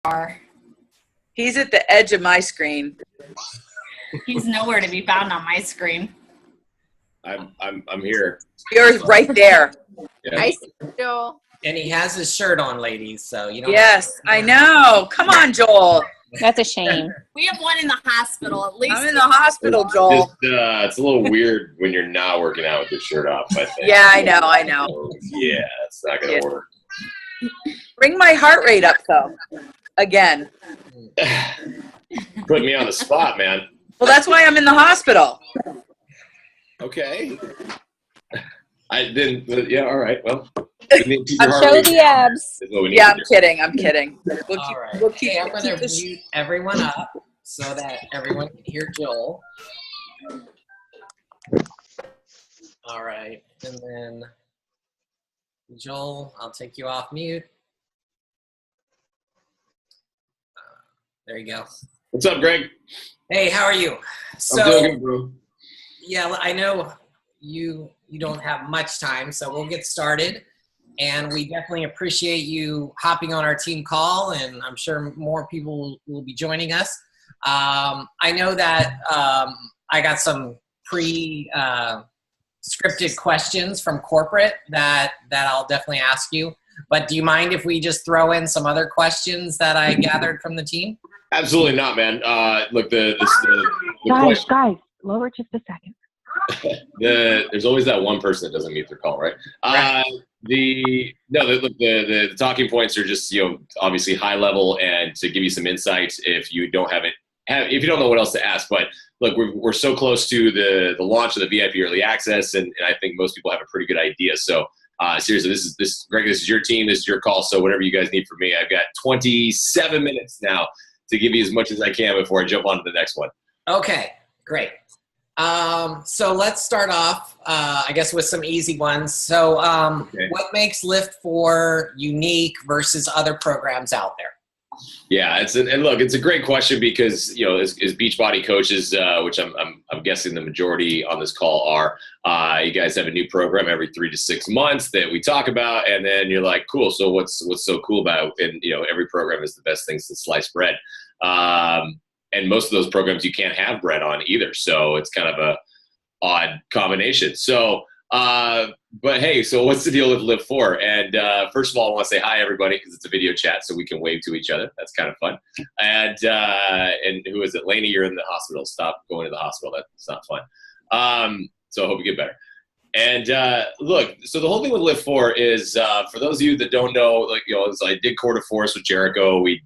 are. He's at the edge of my screen. He's nowhere to be found on my screen. I'm here. Yours right there. Yeah. I still. And he has his shirt on, ladies, so you know. Yes, I know. Come on, Joel. That's a shame. We have one in the hospital, at least. I'm in the hospital, Joel. It's a little weird when you're not working out with your shirt off, I think. Yeah, I know. So, yeah, it's not going to work. Bring my heart rate up, though. Again. Put me on the spot, man. Well, that's why I'm in the hospital. Okay. I didn't. Yeah, all right. Well, Show the abs. Yeah, I'm kidding. All right. Okay, I'm going to mute everyone up so that everyone can hear Joel. All right. And then, Joel, I'll take you off mute. There you go. What's up, Greg? Hey, how are you? So, I'm doing good, bro. Yeah, I know you don't have much time, so we'll get started. And we definitely appreciate you hopping on our team call, and I'm sure more people will be joining us. I know that I got some scripted questions from corporate that I'll definitely ask you. But do you mind if we just throw in some other questions that I gathered from the team? Absolutely not, man. Look, the guys, lower just a second. there's always that one person that doesn't meet their call, right? Right. The talking points are just, obviously high level and to give you some insights if you don't if you don't know what else to ask. But look, we're so close to the launch of the VIP early access, and I think most people have a pretty good idea. So seriously, Greg, this is your team, this is your call. So whatever you guys need from me, I've got 27 minutes now to give you as much as I can before I jump on to the next one. Okay, great. So let's start off, I guess, with some easy ones. So What makes Lift 4 unique versus other programs out there? Yeah, it's a great question because, as Beachbody coaches, which I'm guessing the majority on this call are, you guys have a new program every 3 to 6 months that we talk about, and then you're like, cool. So what's so cool about it? And every program is the best thing since sliced bread. And most of those programs you can't have bread on either, so it's kind of a odd combination. So, but hey, so what's the deal with Live 4? And first of all, I want to say hi, everybody, because it's a video chat, so we can wave to each other. That's kind of fun. And who is it? Lainey, you're in the hospital. Stop going to the hospital. That's not fun. So I hope you get better. And look, so the whole thing with Lift 4 is, for those of you that don't know, I did Quarter Force with Jericho. We,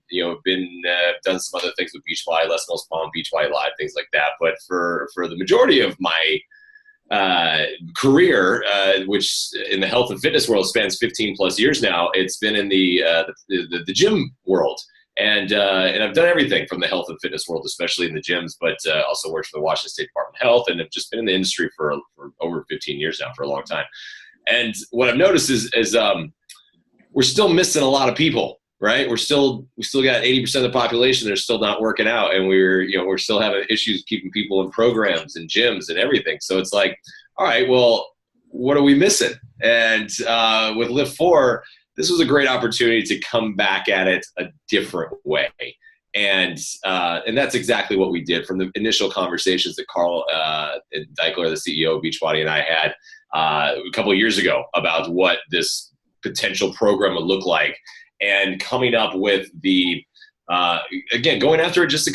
done some other things with Beachbody, Les Mills Palm, Beachbody Live, things like that. But for the majority of my career, which in the health and fitness world spans 15 plus years now, it's been in the gym world. And I've done everything from the health and fitness world, especially in the gyms, but also worked for the Washington State Department of Health, and have just been in the industry for over 15 years now, for a long time. And what I've noticed is we're still missing a lot of people, right? We still got 80% of the population that are still not working out, and we're still having issues keeping people in programs and gyms and everything. So it's like, all right, well, what are we missing? And with Lift 4, this was a great opportunity to come back at it a different way. And that's exactly what we did from the initial conversations that Carl and Deichler, the CEO of Beachbody, and I had a couple of years ago about what this potential program would look like, and coming up with the again, going after it, just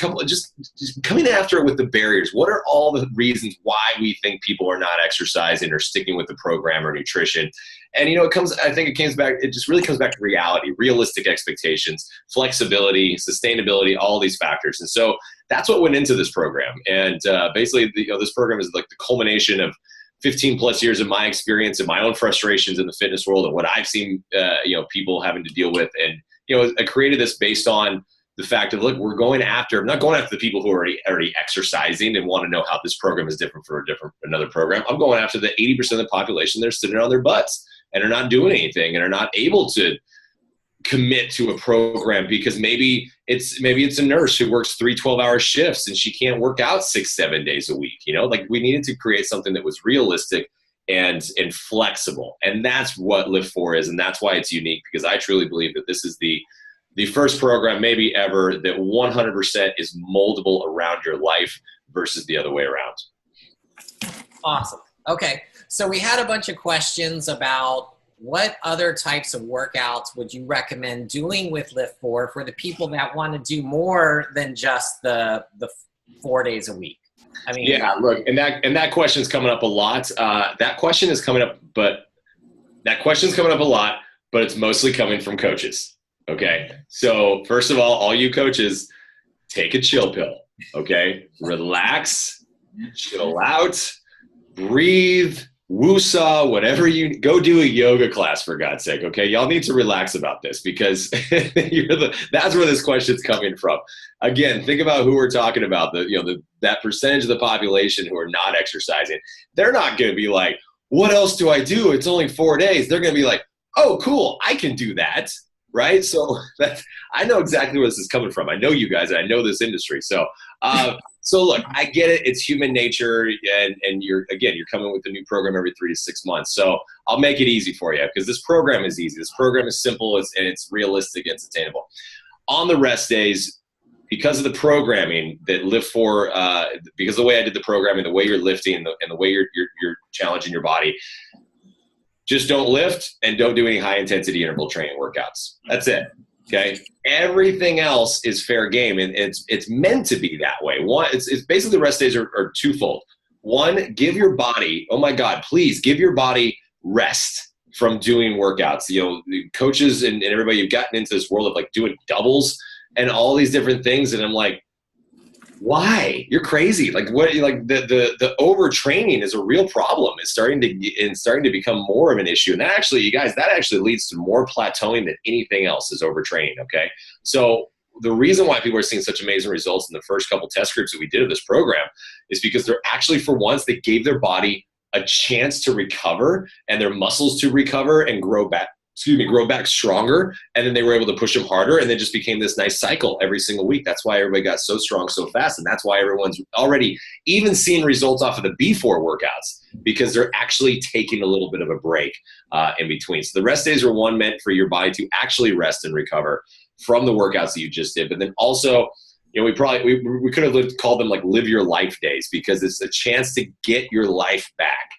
coming after it with the barriers. What are all the reasons why we think people are not exercising or sticking with the program or nutrition? And it just really comes back to reality, realistic expectations, flexibility, sustainability, all these factors. And so that's what went into this program. And basically, this program is like the culmination of 15 plus years of my experience and my own frustrations in the fitness world and what I've seen, people having to deal with. And, I created this based on the fact of, look, I'm not going after the people who are already exercising and want to know how this program is different for another program. I'm going after the 80% of the population that are sitting on their butts and are not doing anything and are not able to commit to a program because maybe it's a nurse who works 3 12-hour shifts and she can't work out 6-7 days a week. We needed to create something that was realistic and flexible. And that's what Lift 4 is. And that's why it's unique, because I truly believe that this is the the first program maybe ever that 100% is moldable around your life versus the other way around. Awesome. Okay. So we had a bunch of questions about what other types of workouts would you recommend doing with Lift 4 for the people that want to do more than just the 4 days a week? I mean, yeah, look, and that question is coming up a lot. That question's coming up a lot, but it's mostly coming from coaches. Okay. So first of all you coaches, take a chill pill. Okay. Relax, chill out, breathe, woosah, whatever you go do a yoga class, for God's sake. Okay. Y'all need to relax about this because that's where this question's coming from. Again, think about who we're talking about. That percentage of the population who are not exercising. They're not going to be like, what else do I do? It's only 4 days. They're going to be like, oh, cool. I can do that. Right. So I know exactly where this is coming from. I know you guys and I know this industry. So look, I get it. It's human nature. And you're coming with a new program every 3 to 6 months. So I'll make it easy for you because this program is easy. This program is simple and it's realistic. It's attainable. On the rest days, because of the programming that Lift 4, because of the way I did the programming, the way you're lifting and the way you're challenging your body, just don't lift and don't do any high intensity interval training workouts. That's it. Okay. Everything else is fair game. And it's meant to be that way. One, it's basically the rest days are twofold. One, give your body, oh my God, please give your body rest from doing workouts. The coaches and everybody, you've gotten into this world of like doing doubles and all these different things. And I'm like, why? You're crazy. Like what? Like the overtraining is a real problem. It's starting to become more of an issue. And that actually leads to more plateauing than anything else is overtraining. Okay. So the reason why people are seeing such amazing results in the first couple test groups that we did of this program is because they're actually, for once, they gave their body a chance to recover and their muscles to recover and grow back stronger, and then they were able to push them harder, and then just became this nice cycle every single week. That's why everybody got so strong so fast, and that's why everyone's already even seeing results off of the B4 workouts because they're actually taking a little bit of a break in between. So the rest days are one meant for your body to actually rest and recover from the workouts that you just did, but then also, we could have called them like live your life days because it's a chance to get your life back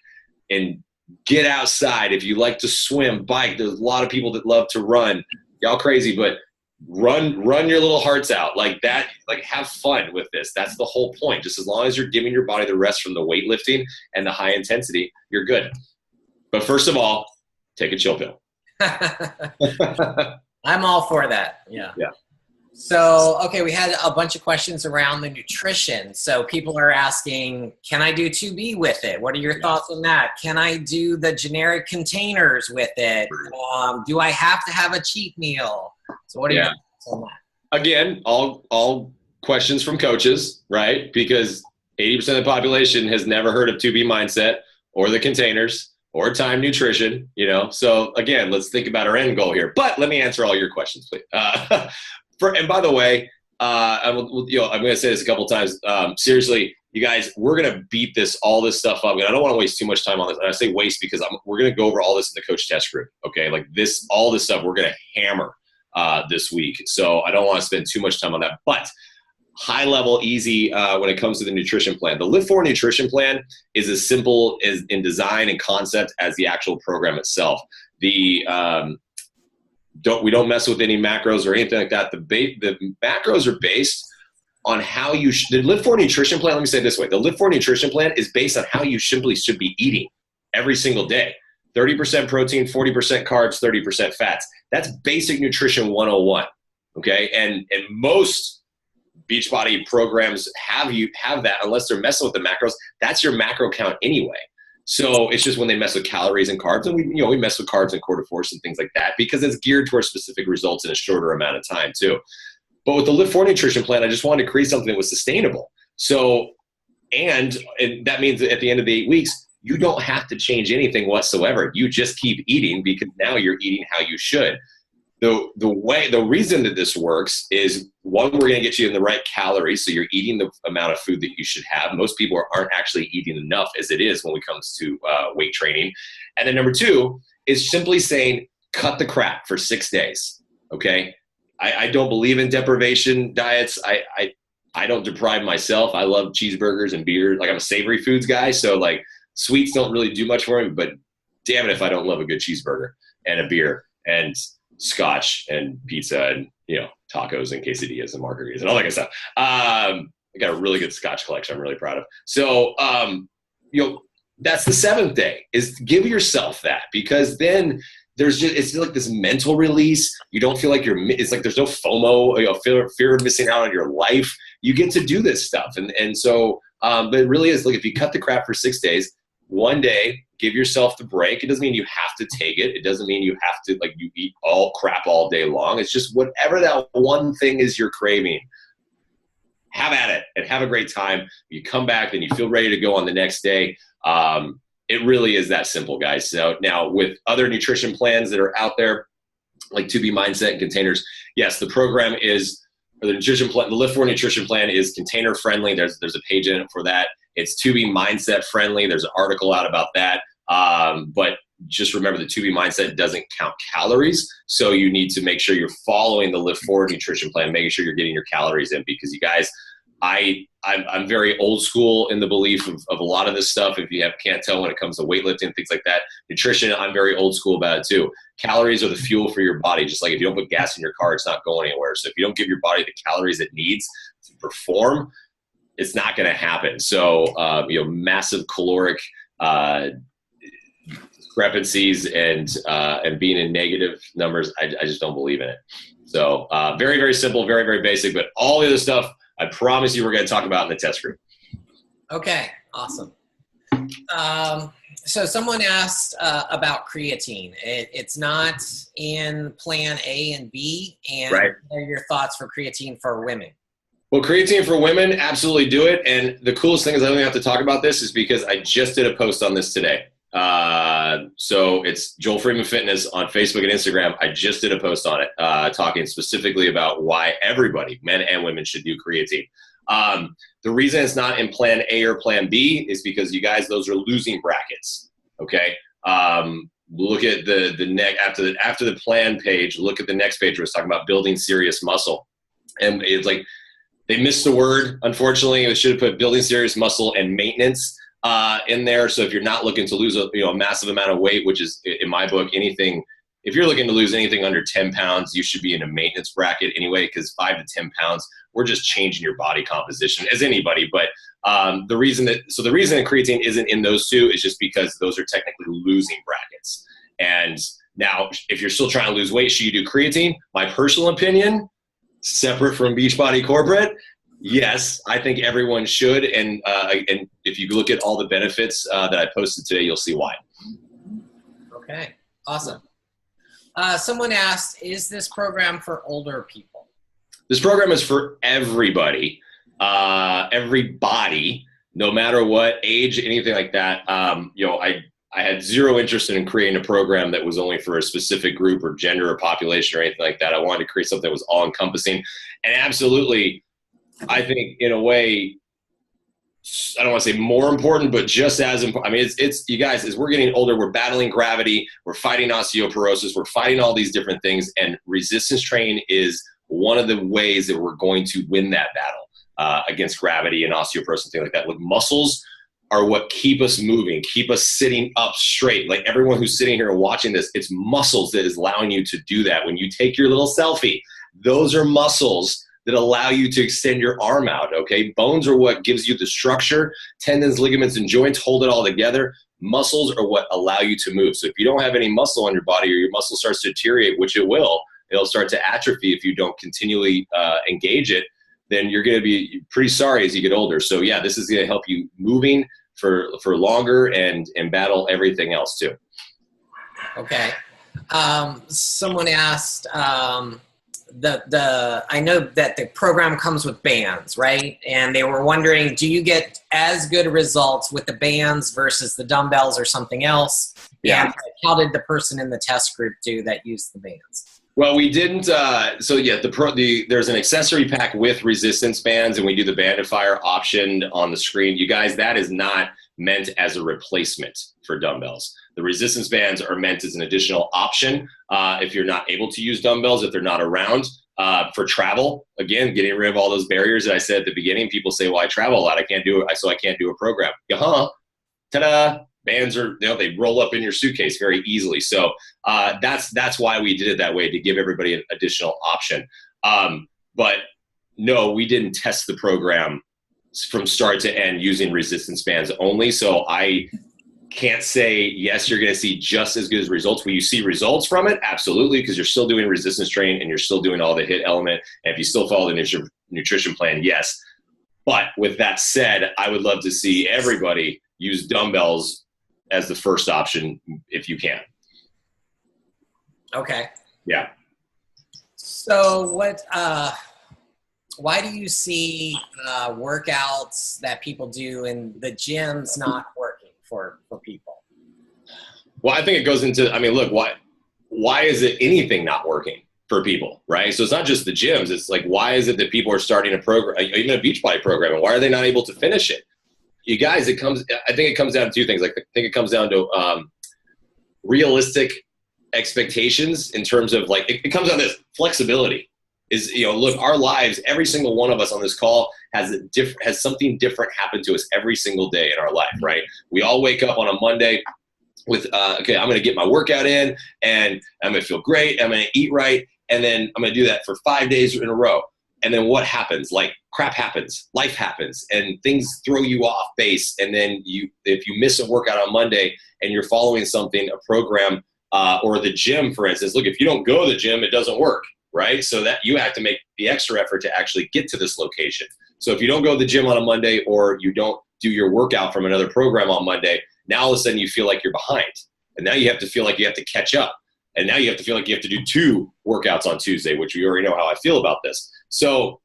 and get outside. If you like to swim, bike, there's a lot of people that love to run. Y'all crazy, but run your little hearts out like that. Like have fun with this. That's the whole point. Just as long as you're giving your body the rest from the weightlifting and the high intensity, you're good. But first of all, take a chill pill. I'm all for that. Yeah. Yeah. So, okay, we had a bunch of questions around the nutrition. So people are asking, can I do 2B with it? What are your thoughts on that? Can I do the generic containers with it? Do I have to have a cheat meal? So what are your thoughts on that? Again, all questions from coaches, right? Because 80% of the population has never heard of 2B mindset or the containers or time nutrition, So again, let's think about our end goal here. But let me answer all your questions, please. And by the way, I'm going to say this a couple times. Seriously, you guys, we're going to beat all this stuff up. And I don't want to waste too much time on this. And I say waste because we're going to go over all this in the coach test group. Okay. Like all this stuff we're going to hammer this week. So I don't want to spend too much time on that, but high level, easy when it comes to the nutrition plan. The Lift 4 nutrition plan is as simple as in design and concept as the actual program itself. We don't mess with any macros or anything like that. The macros are based on how the Lift 4 nutrition plan. Let me say it this way. The Lift 4 nutrition plan is based on how you simply should be eating every single day. 30% protein, 40% carbs, 30% fats. That's basic nutrition 101. Okay. And most Beachbody programs have that unless they're messing with the macros. That's your macro count anyway. So it's just when they mess with calories and carbs, and we mess with carbs and quarter force and things like that because it's geared towards specific results in a shorter amount of time too. But with the Lift 4 nutrition plan, I just wanted to create something that was sustainable. So, and that means that at the end of the 8 weeks, you don't have to change anything whatsoever. You just keep eating because now you're eating how you should. The reason that this works is, one, we're going to get you in the right calories, so you're eating the amount of food that you should have. Most people aren't actually eating enough as it is when it comes to weight training. And then number 2 is simply saying, cut the crap for 6 days, okay? I don't believe in deprivation diets. I don't deprive myself. I love cheeseburgers and beer. Like, I'm a savory foods guy, so like sweets don't really do much for me, but damn it if I don't love a good cheeseburger and a beer and scotch and pizza and, tacos and quesadillas and margaritas and all that kind of stuff. I got a really good scotch collection I'm really proud of. So, that's the seventh day, is give yourself that, because then it's like this mental release. You don't feel like it's like there's no FOMO, fear of missing out on your life. You get to do this stuff. And so, but it really is like, if you cut the crap for 6 days, one day, give yourself the break. It doesn't mean you have to take it. It doesn't mean you have to, like, you eat all crap all day long. It's just whatever that one thing is you're craving, have at it and have a great time. You come back and you feel ready to go on the next day. It really is that simple, guys. So now, with other nutrition plans that are out there, like 2B Mindset and Containers, yes, the program is, or the nutrition plan, the Lift 4 nutrition plan is container friendly. There's a page in it for that. It's 2B Mindset friendly. There's an article out about that. But just remember, the 2B Mindset doesn't count calories. So you need to make sure you're following the Lift 4 nutrition plan, making sure you're getting your calories in, because you guys, I'm very old school in the belief of a lot of this stuff. If you can't tell, when it comes to weightlifting, things like that, nutrition, I'm very old school about it too. Calories are the fuel for your body. Just like if you don't put gas in your car, it's not going anywhere. So if you don't give your body the calories it needs to perform, it's not going to happen. So, massive caloric discrepancies and being in negative numbers, I just don't believe in it. So very, very simple, very, very basic, but all the other stuff, I promise you we're going to talk about in the test group. Okay, awesome. So someone asked about creatine. It's not in plan A and B, and right. What are your thoughts for creatine for women? Well, creatine for women, absolutely do it. And the coolest thing is I don't even have to talk about this, is because I just did a post on this today. So it's Joel Freeman Fitness on Facebook and Instagram. I just did a post on it, talking specifically about why everybody, men and women, should do creatine. The reason it's not in plan A or plan B is because, you guys, those are losing brackets. Okay. Look at the after the plan page, look at the next page where it's talking about building serious muscle. And it's like, they missed the word, unfortunately. They should have put building serious muscle and maintenance in there. So if you're not looking to lose a massive amount of weight, which is, in my book, anything, if you're looking to lose anything under 10 pounds, you should be in a maintenance bracket anyway, because 5 to 10 pounds, we're just changing your body composition as anybody. But the reason that creatine isn't in those two is just because those are technically losing brackets. And now, if you're still trying to lose weight, should you do creatine? My personal opinion, separate from Beachbody Corporate, yes, I think everyone should. And if you look at all the benefits that I posted today, you'll see why. Okay, awesome. Someone asked, is this program for older people? This program is for everybody, no matter what age, anything like that. I had zero interest in creating a program that was only for a specific group or gender or population or anything like that. I wanted to create something that was all encompassing. And absolutely, I think, in a way, I don't want to say more important, but just as important. I mean, it's you guys, as we're getting older, we're battling gravity, we're fighting osteoporosis, we're fighting all these different things, and resistance training is one of the ways that we're going to win that battle against gravity and osteoporosis and things like that. With muscles are what keep us moving, keep us sitting up straight. Like everyone who's sitting here and watching this, it's muscles that is allowing you to do that. When you take your little selfie, those are muscles that allow you to extend your arm out, okay? Bones are what gives you the structure. Tendons, ligaments, and joints hold it all together. Muscles are what allow you to move. So if you don't have any muscle on your body, or your muscle starts to deteriorate, which it will, it'll start to atrophy if you don't continually engage it, then you're gonna be pretty sorry as you get older. So yeah, this is gonna help you moving for longer and battle everything else too. Okay. Someone asked, I know that the program comes with bands, right? And they were wondering, do you get as good results with the bands versus the dumbbells or something else? Yeah. And how did the person in the test group do that used the bands? Well, we didn't. So yeah, there's an accessory pack with resistance bands, and we do the bandifier option on the screen. You guys, that is not meant as a replacement for dumbbells. The resistance bands are meant as an additional option if you're not able to use dumbbells, if they're not around. For travel, again, getting rid of all those barriers that I said at the beginning. People say, well, I travel a lot. I can't do it. So I can't do a program. Ta-da. Bands are, they roll up in your suitcase very easily. So that's why we did it that way, to give everybody an additional option. But no, we didn't test the program from start to end using resistance bands only. So I can't say, yes, you're going to see just as good as results. Will you see results from it? Absolutely, because you're still doing resistance training and you're still doing all the HIIT element. And if you still follow the nutrition plan, yes. But with that said, I would love to see everybody use dumbbells as the first option if you can. Okay. Yeah. So why do you see workouts that people do in the gyms not working for people? Well, I think it goes into, look, why is it anything not working for people, right? So it's not just the gyms. It's like, why is it that people are starting a program, even a Beachbody program, and why are they not able to finish it? You guys, I think it comes down to two things. I think it comes down to realistic expectations in terms of it comes down to this flexibility. Is, look, our lives, every single one of us on this call has something different happen to us every single day in our life, right? We all wake up on a Monday with, okay, I'm going to get my workout in and I'm going to feel great. I'm going to eat right. And then I'm going to do that for 5 days in a row. And then what happens? Crap happens, life happens, and things throw you off base. And then if you miss a workout on Monday and you're following a program, or the gym, for instance, look, if you don't go to the gym, it doesn't work, right? So that you have to make the extra effort to actually get to this location. So if you don't go to the gym on a Monday, or you don't do your workout from another program on Monday, now all of a sudden you feel like you're behind. And now you have to feel like you have to catch up. And now you have to feel like you have to do 2 workouts on Tuesday, which we already know how I feel about this. So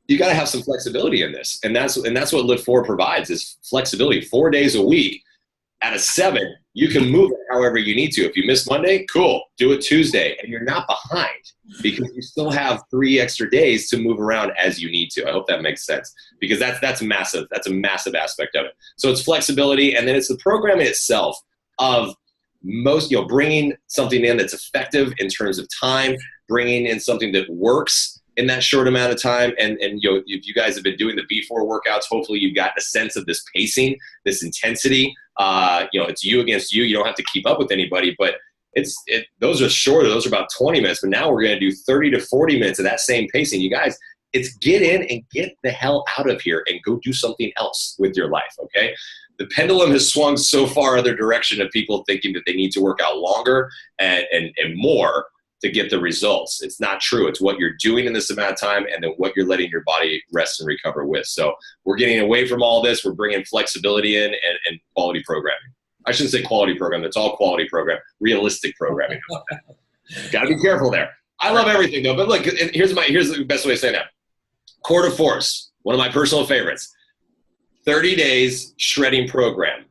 you got to have some flexibility in this. And that's what Lift 4 provides, is flexibility. 4 days a week out of 7, you can move it however you need to. If you miss Monday, cool, do it Tuesday. And you're not behind because you still have 3 extra days to move around as you need to. I hope that makes sense, because that's massive. That's a massive aspect of it. So it's flexibility. And then it's the program itself of bringing something in that's effective in terms of time, bringing in something that works in that short amount of time. And if you guys have been doing the B4 workouts, hopefully you've got a sense of this pacing, this intensity. It's you against you. You don't have to keep up with anybody, but those are shorter. Those are about 20 minutes, but now we're going to do 30 to 40 minutes of that same pacing. You guys, it's get in and get the hell out of here and go do something else with your life. Okay. The pendulum has swung so far other direction of people thinking that they need to work out longer and more to get the results. It's not true. It's what you're doing in this amount of time and then what you're letting your body rest and recover with. So we're getting away from all this. We're bringing flexibility in and quality programming. I shouldn't say quality program. That's all quality program. Realistic programming. Got to be careful there. I love everything though. But look, here's the best way to say that. Core to Force, one of my personal favorites. 30 days shredding program.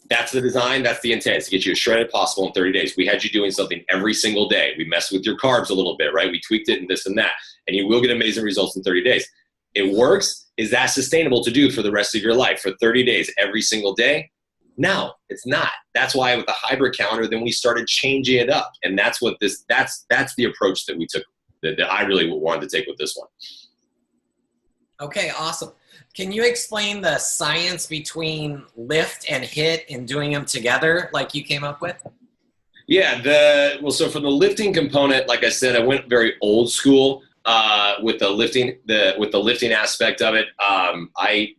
That's the design. That's the intent. It's to get you as shredded possible in 30 days. We had you doing something every single day. We messed with your carbs a little bit, right? We tweaked it and this and that. And you will get amazing results in 30 days. It works. Is that sustainable to do for the rest of your life for 30 days every single day? No, it's not. That's why with the hybrid calendar, then we started changing it up. And that's the approach that we took, that I really wanted to take with this one. Okay, awesome. Can you explain the science between lift and HIIT and doing them together like you came up with? Yeah, so for the lifting component, like I said, I went very old school with the lifting aspect of it.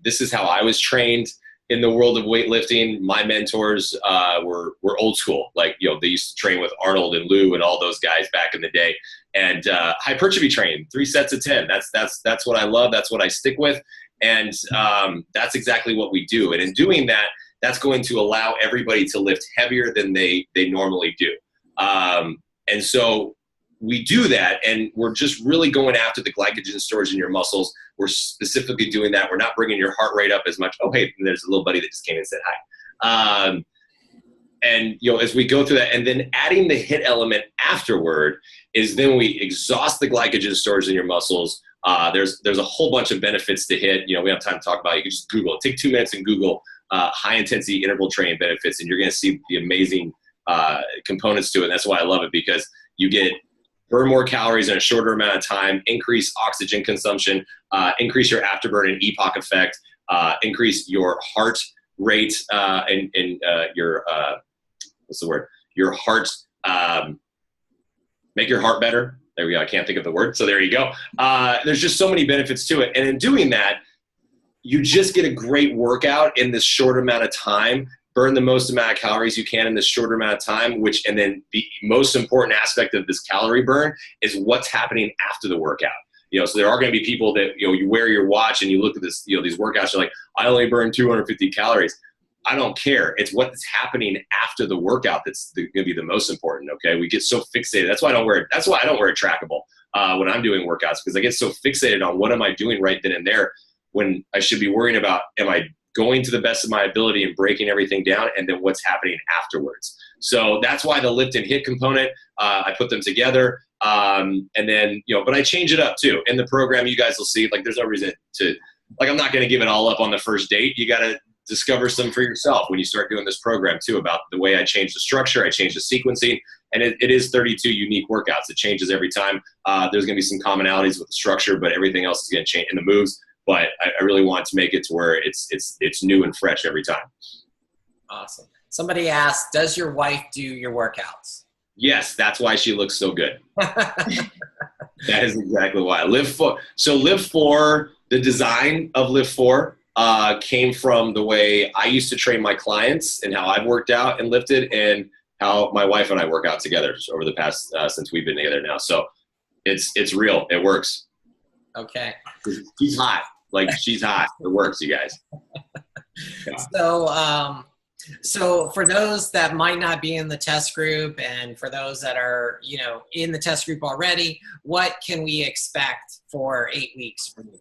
This is how I was trained in the world of weightlifting. My mentors were old school. They used to train with Arnold and Lou and all those guys back in the day. And hypertrophy training, 3 sets of 10. That's what I love. That's what I stick with. And that's exactly what we do. And in doing that, that's going to allow everybody to lift heavier than they normally do. And so we do that, and we're just really going after the glycogen storage in your muscles. We're specifically doing that. We're not bringing your heart rate up as much. Oh, hey, there's a little buddy that just came and said hi. And as we go through that, and then adding the HIIT element afterward is then we exhaust the glycogen storage in your muscles. There's a whole bunch of benefits to HIIT. We have time to talk about it. You can just Google it. Take 2 minutes and Google high intensity interval training benefits, and you're going to see the amazing components to it. And that's why I love it, because you get burn more calories in a shorter amount of time, increase oxygen consumption, increase your afterburn and EPOC effect, increase your heart rate, and your, what's the word? Your heart, make your heart better. There we go. I can't think of the word. So there you go. There's just so many benefits to it. And in doing that, you just get a great workout in this short amount of time, burn the most amount of calories you can in this shorter amount of time, and then the most important aspect of this calorie burn is what's happening after the workout. So there are going to be people that, you wear your watch and you look at this, these workouts, you're like, I only burn 250 calories. I don't care. It's what's happening after the workout that's going to be the most important. Okay. We get so fixated. That's why I don't wear a trackable when I'm doing workouts, because I get so fixated on what am I doing right then and there, when I should be worrying about, am I going to the best of my ability and breaking everything down, and then what's happening afterwards. So that's why the lift and hit component, I put them together. And then, but I change it up too. In the program, you guys will see, like, there's no reason to, like, I'm not going to give it all up on the first date. You got to discover some for yourself when you start doing this program too, about the way I change the structure, I change the sequencing, and it is 32 unique workouts. It changes every time. There's going to be some commonalities with the structure, but everything else is going to change in the moves. But I really want to make it to where it's new and fresh every time. Awesome. Somebody asked, does your wife do your workouts? Yes, that's why she looks so good. That is exactly why. Lift4, the design of Lift4 came from the way I used to train my clients and how I've worked out and lifted, and how my wife and I work out together over the past, since we've been together now. So it's real. It works. Okay. She's hot. Like, she's hot. It works, you guys. Yeah. So for those that might not be in the test group, and for those that are, in the test group already, what can we expect for 8 weeks from you?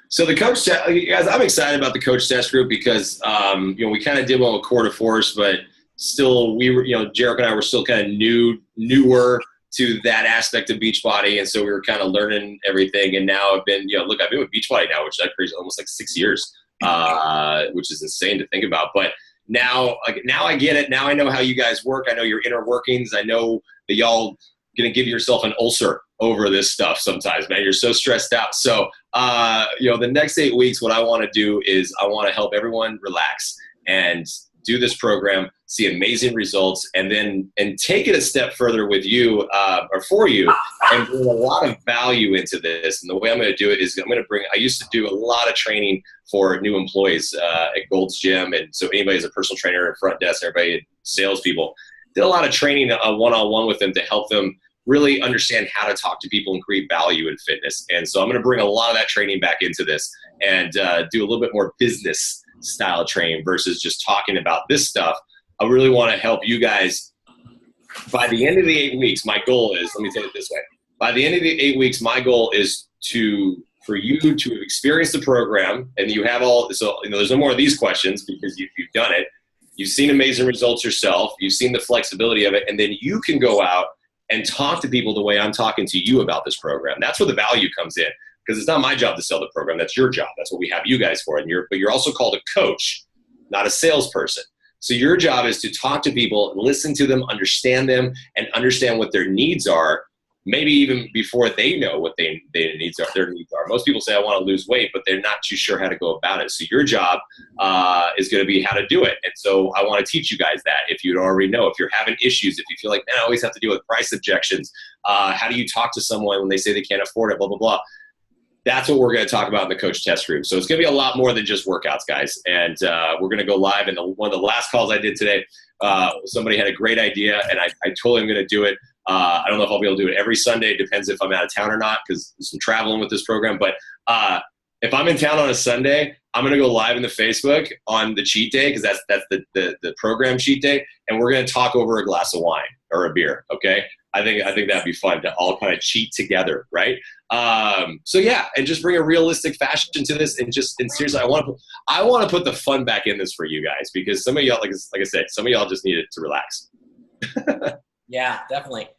So the coach, guys, I'm excited about the coach test group because, we kind of did one with Quarter Force, but still we were, Jarek and I were still kind of newer to that aspect of Beachbody. And so we were kind of learning everything. And now I've been, I've been with Beachbody now, which I've created almost like 6 years, which is insane to think about. But now I get it. Now I know how you guys work. I know your inner workings. I know that y'all going to give yourself an ulcer over this stuff sometimes, man. You're so stressed out. So, the next 8 weeks, what I want to do is I want to help everyone relax and do this program, see amazing results, and take it a step further with you, or for you, and bring a lot of value into this. And the way I'm going to do it is I used to do a lot of training for new employees at Gold's Gym. And so anybody who's a personal trainer and front desk, everybody, salespeople, did a lot of training one-on-one with them to help them really understand how to talk to people and create value in fitness. And so I'm going to bring a lot of that training back into this and do a little bit more business style training versus just talking about this stuff. I really want to help you guys. By the end of the 8 weeks, my goal is, let me say it this way. By the end of the 8 weeks, my goal is for you to experience the program, and you have there's no more of these questions because you've done it. You've seen amazing results yourself. You've seen the flexibility of it. And then you can go out and talk to people the way I'm talking to you about this program. That's where the value comes in, because it's not my job to sell the program. That's your job. That's what we have you guys for. But you're also called a coach, not a salesperson. So your job is to talk to people, listen to them, understand them, and understand what their needs are, maybe even before they know what their needs are. Most people say, I want to lose weight, but they're not too sure how to go about it. So your job is going to be how to do it. And so I want to teach you guys that. If you already know, if you're having issues, if you feel like, man, I always have to deal with price objections, how do you talk to someone when they say they can't afford it, blah, blah, blah. That's what we're going to talk about in the coach test group. So it's going to be a lot more than just workouts, guys. And we're going to go live. And one of the last calls I did today, somebody had a great idea, and I told him I'm going to do it. I don't know if I'll be able to do it every Sunday. It depends if I'm out of town or not, because there's some traveling with this program. But if I'm in town on a Sunday, I'm going to go live in the Facebook on the cheat day, because that's the program cheat day. And we're going to talk over a glass of wine or a beer, okay? I think that'd be fun to all kind of cheat together, right? So yeah, and just bring a realistic fashion to this, and seriously, I want to put the fun back in this for you guys, because some of y'all, like I said, some of y'all just need it to relax. Yeah, definitely.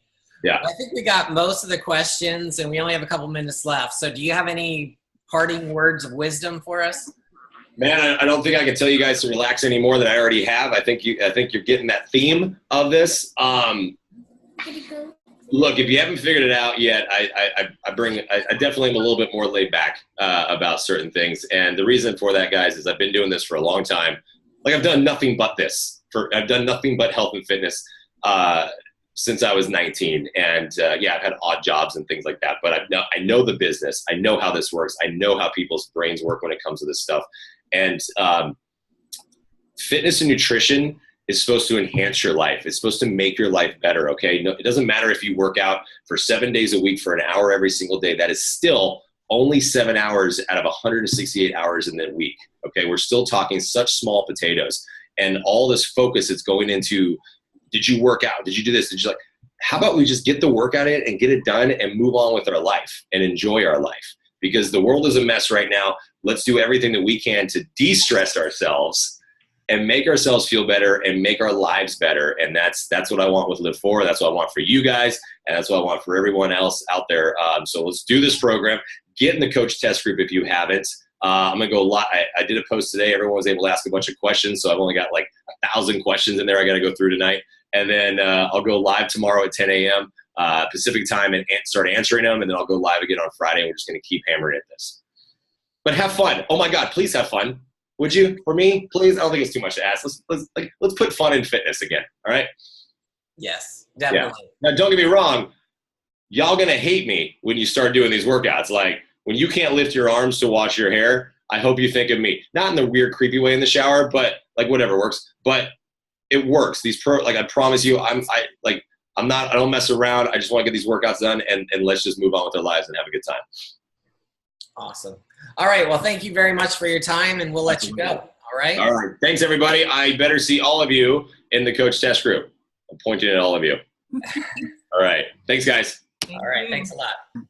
Yeah, I think we got most of the questions, and we only have a couple minutes left. So, do you have any parting words of wisdom for us? Man, I don't think I can tell you guys to relax any more than I already have. I think you're getting that theme of this. Look, if you haven't figured it out yet, I definitely am a little bit more laid back about certain things. And the reason for that, guys, is I've been doing this for a long time. Like, I've done nothing but this. I've done nothing but health and fitness since I was 19. And yeah, I've had odd jobs and things like that. But I know the business. I know how this works. I know how people's brains work when it comes to this stuff. And fitness and nutrition is supposed to enhance your life. It's supposed to make your life better, okay? No, it doesn't matter if you work out for 7 days a week for an hour every single day. That is still only 7 hours out of 168 hours in the week, okay? We're still talking such small potatoes. And all this focus is going into, did you work out? Did you do this? Did you like, how about we just get the workout in and get it done and move on with our life and enjoy our life? Because the world is a mess right now. Let's do everything that we can to de-stress ourselves and make ourselves feel better and make our lives better. And that's what I want with Live 4. That's what I want for you guys. And that's what I want for everyone else out there. So let's do this program. Get in the coach test group if you haven't. I'm going to go live. I did a post today. Everyone was able to ask a bunch of questions. So I've only got like 1,000 questions in there I got to go through tonight. And then I'll go live tomorrow at 10 a.m. Pacific time and start answering them. And then I'll go live again on Friday. And we're just going to keep hammering at this. But have fun. Oh my God, please have fun. Would you? For me, please? I don't think it's too much to ask. Let's put fun in fitness again. All right? Yes, definitely. Yeah. Now, don't get me wrong. Y'all gonna hate me when you start doing these workouts. Like when you can't lift your arms to wash your hair, I hope you think of me. Not in the weird, creepy way in the shower, but like whatever works. But it works. Like I promise you, I don't mess around. I just want to get these workouts done and let's just move on with our lives and have a good time. Awesome. All right. Well, thank you very much for your time, and we'll let you go. All right? All right. Thanks, everybody. I better see all of you in the coach test group. I'm pointing at all of you. All right. Thanks, guys. All right. Thanks a lot.